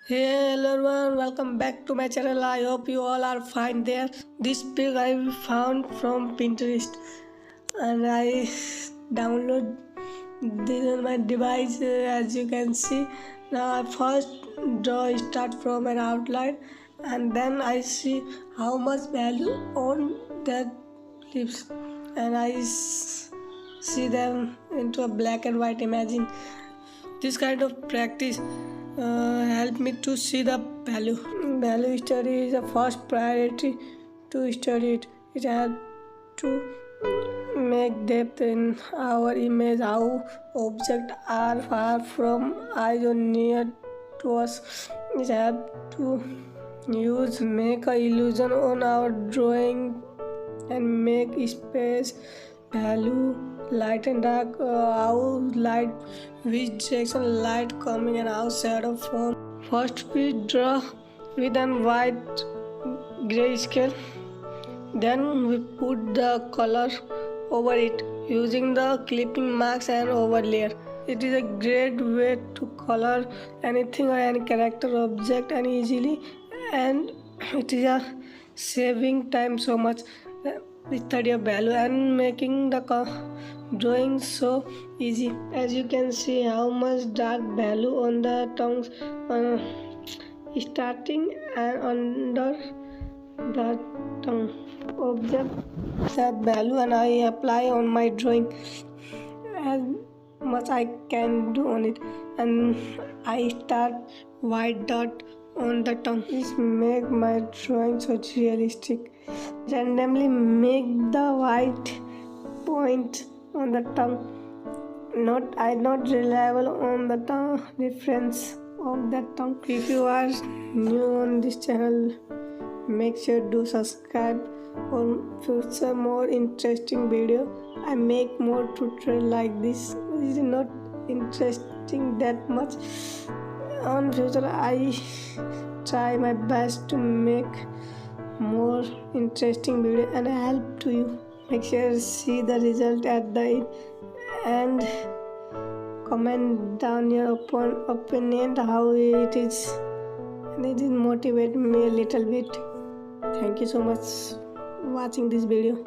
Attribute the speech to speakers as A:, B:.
A: Hey hello everyone, welcome back to my channel. I hope you all are fine there. This pic I found from Pinterest and I download this on my device as you can see. Now I first start from an outline and then I see how much value on that lips and see them into a black and white. Imagine this kind of practice help me to see the value. Value study is the first priority to study it. It helps to make depth in our image, how objects are far from eyes or near to us. It helps to make a illusion on our drawing and make space, value, light and dark, how light, which direction light coming and how shadow form. First we draw with an white gray scale, then we put the color over it using the clipping marks and overlay. It is a great way to color anything or any character object and easily, and it is a saving time so much with study of value and making the drawing so easy. As you can see how much dark value on the tongues starting and under the tongue object that value, and I apply on my drawing as much I can do on it, and I start white dot on the tongue. This make my drawing so realistic. Randomly make the white point on the tongue. Not reliable on the tongue difference of that tongue. If you are new on this channel, make sure to subscribe for future more interesting video. I make more tutorial like this. It is not interesting that much. On future I try my best to make more interesting video and help to you. Make sure to see the result at the end and comment down your opinion how it is, and it will motivate me a little bit. Thank you so much watching this video.